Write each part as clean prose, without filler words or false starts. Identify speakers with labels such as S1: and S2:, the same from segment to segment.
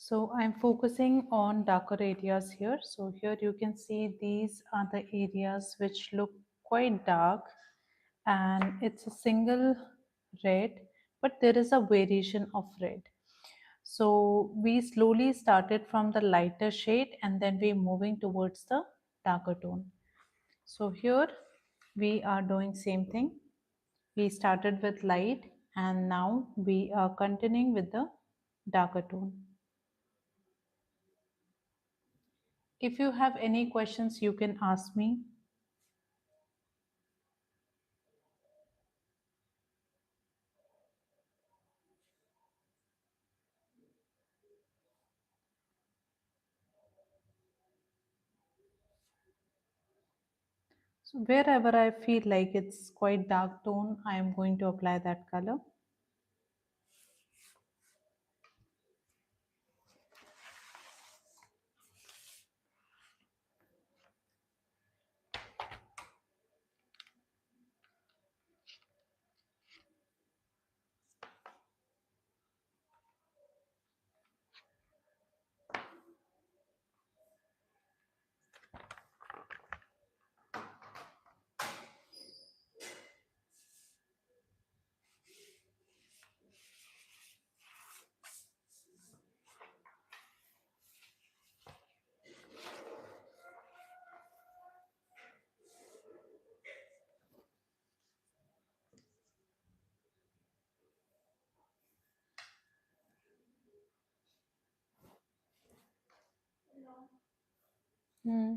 S1: So I'm focusing on darker areas here. So here you can see these are the areas which look quite dark, and it's a single red, but there is a variation of red. So we slowly started from the lighter shade and then we moving towards the darker tone. So here we are doing same thing. We started with light and now we are continuing with the darker tone. If you have any questions, you can ask me. So wherever I feel like it's quite dark tone, I am going to apply that color. Hmm.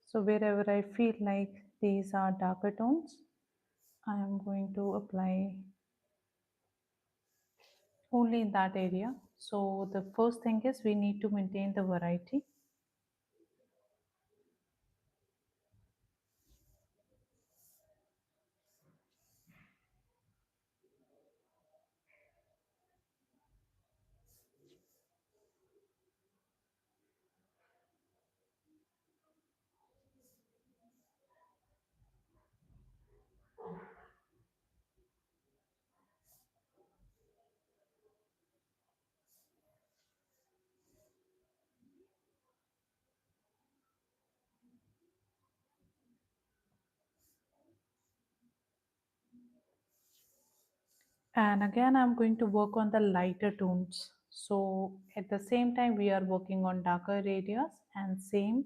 S1: So wherever I feel like these are darker tones, I am going to apply only in that area. So the first thing is we need to maintain the variety. And again, I'm going to work on the lighter tones. So at the same time, we are working on darker areas and same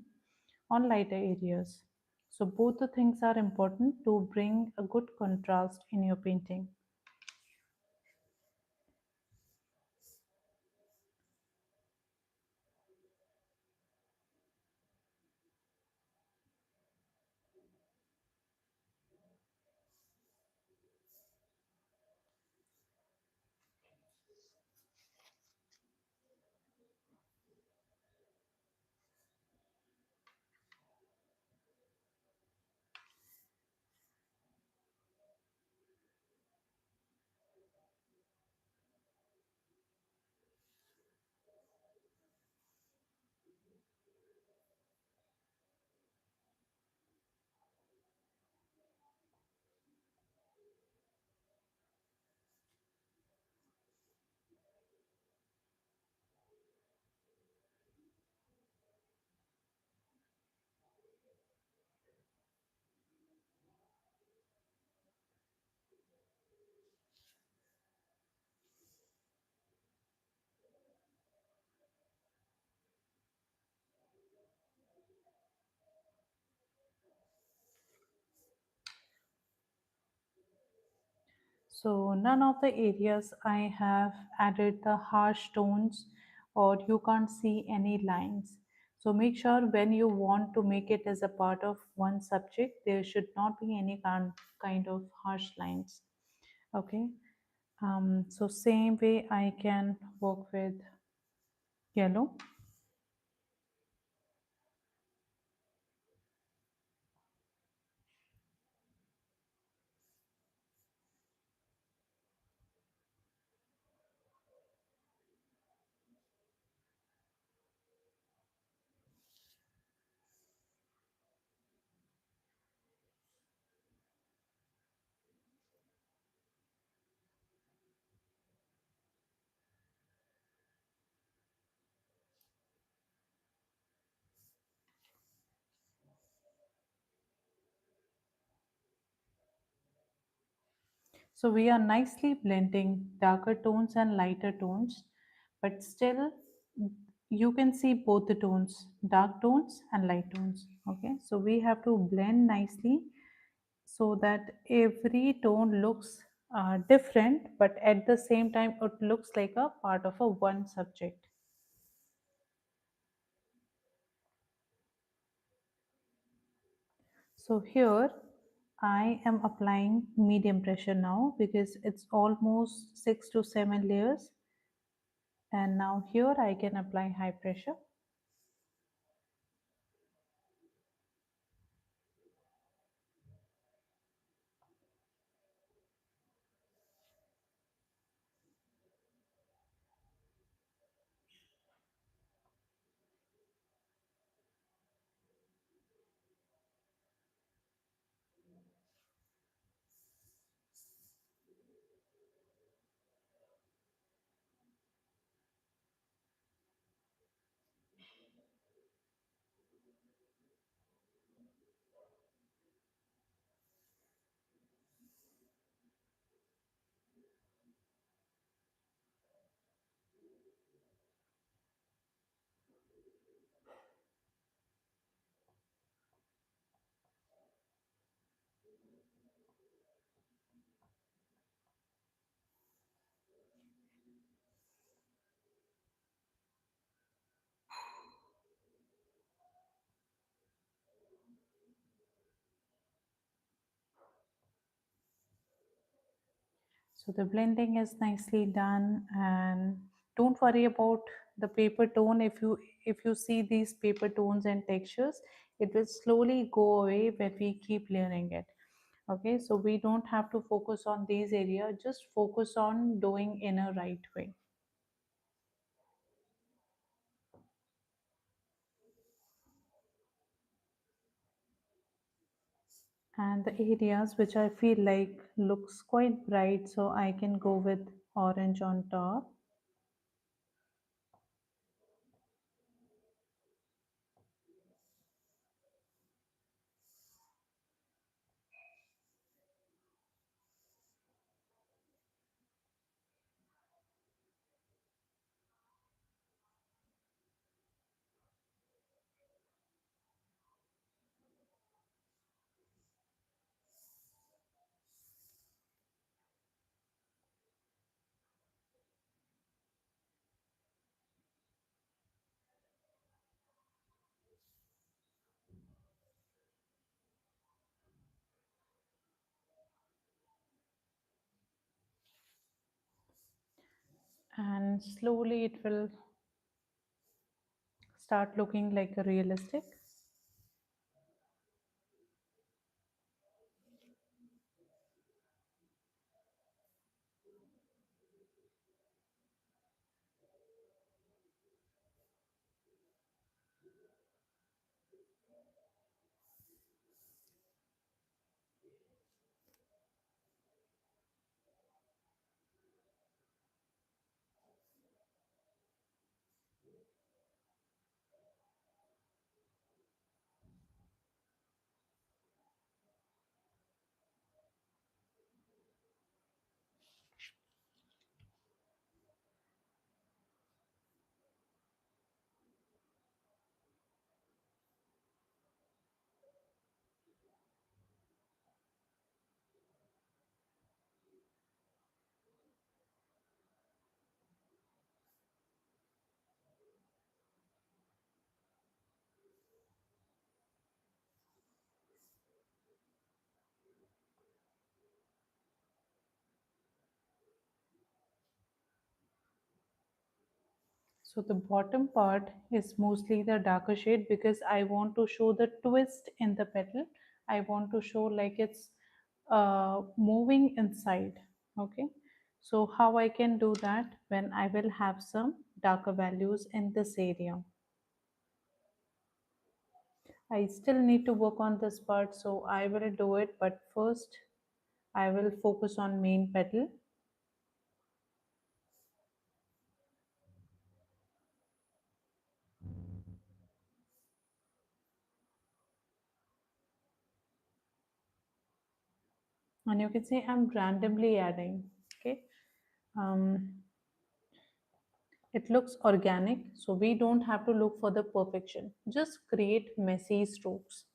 S1: on lighter areas. So both the things are important to bring a good contrast in your painting. So none of the areas I have added the harsh tones or you can't see any lines. So make sure when you want to make it as a part of one subject, there should not be any kind of harsh lines. Okay. So same way I can work with yellow. So we are nicely blending darker tones and lighter tones, but still you can see both the tones, dark tones and light tones. Okay, so we have to blend nicely so that every tone looks different, but at the same time it looks like a part of a one subject. So here I am applying medium pressure now because it's almost 6 to 7 layers, and now here I can apply high pressure. So the blending is nicely done, and don't worry about the paper tone. If you see these paper tones and textures, it will slowly go away when we keep layering it. Okay, so we don't have to focus on these areas, just focus on doing in a right way. And the areas which I feel like looks quite bright, so I can go with orange on top. And slowly it will start looking like a realistic. So the bottom part is mostly the darker shade because I want to show the twist in the petal. I want to show like it's moving inside. Okay. So how I can do that when I will have some darker values in this area. I still need to work on this part, so I will do it. But first, I will focus on main petal. And you can see I'm randomly adding. Okay. Um, it looks organic, so we don't have to look for the perfection. Just create messy strokes.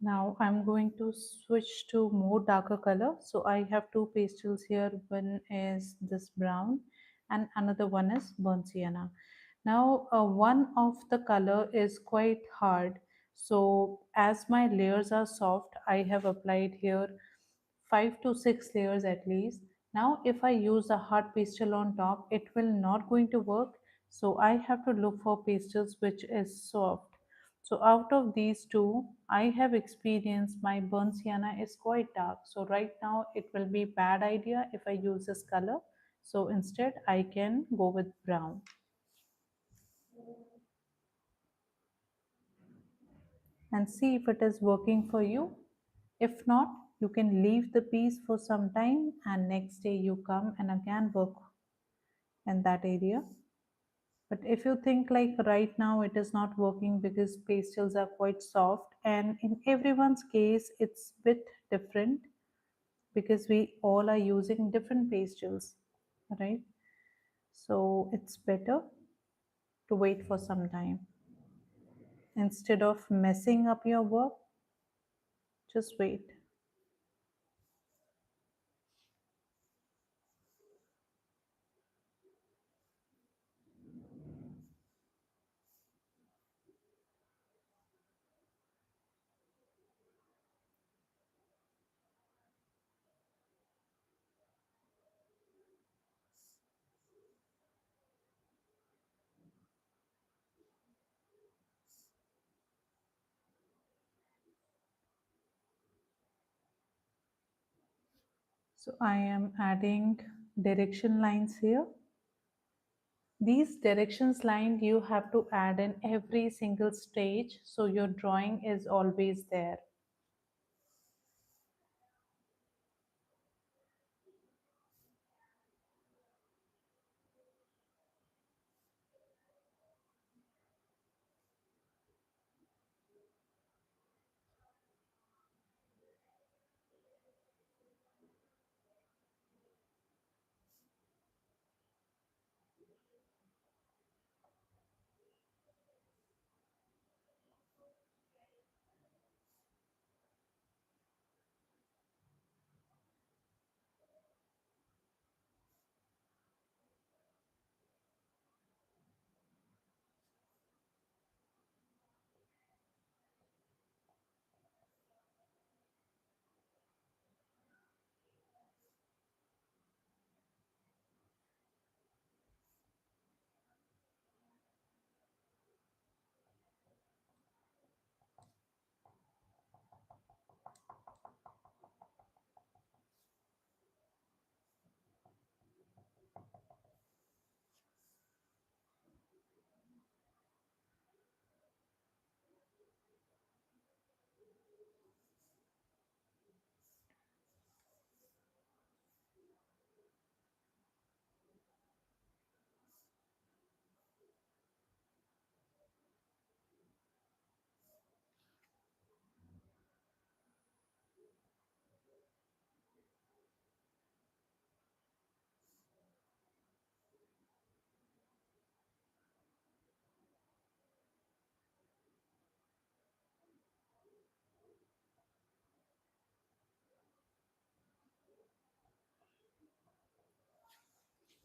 S1: Now I'm going to switch to more darker color. So I have two pastels here. One is this brown and another one is burnt sienna. Now one of the color is quite hard. So as my layers are soft, I have applied here 5 to 6 layers at least. Now if I use a hard pastel on top, it will not going to work. So I have to look for pastels which is soft. So out of these two, I have experienced my burnt sienna is quite dark. So right now it will be bad idea if I use this color. So instead I can go with brown and see if it is working for you. If not, you can leave the piece for some time and next day you come and again work in that area. But if you think like right now it is not working because pastels are quite soft, and in everyone's case it's bit different because we all are using different pastels, right? So it's better to wait for some time instead of messing up your work. Just wait. So I am adding direction lines here. These directions line you have to add in every single stage so your drawing is always there.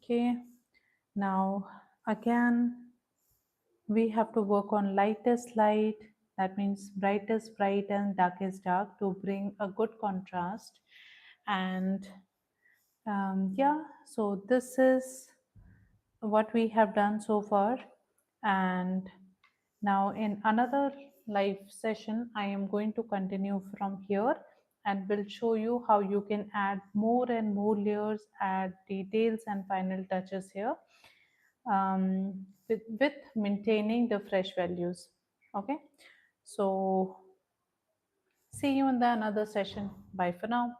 S1: Okay, now again we have to work on lightest light, that means brightest bright and darkest dark, to bring a good contrast. And yeah, so this is what we have done so far. And now in another live session I am going to continue from here, and will show you how you can add more and more layers, add details and final touches here, with maintaining the fresh values. Okay, so see you in the another session. Bye for now.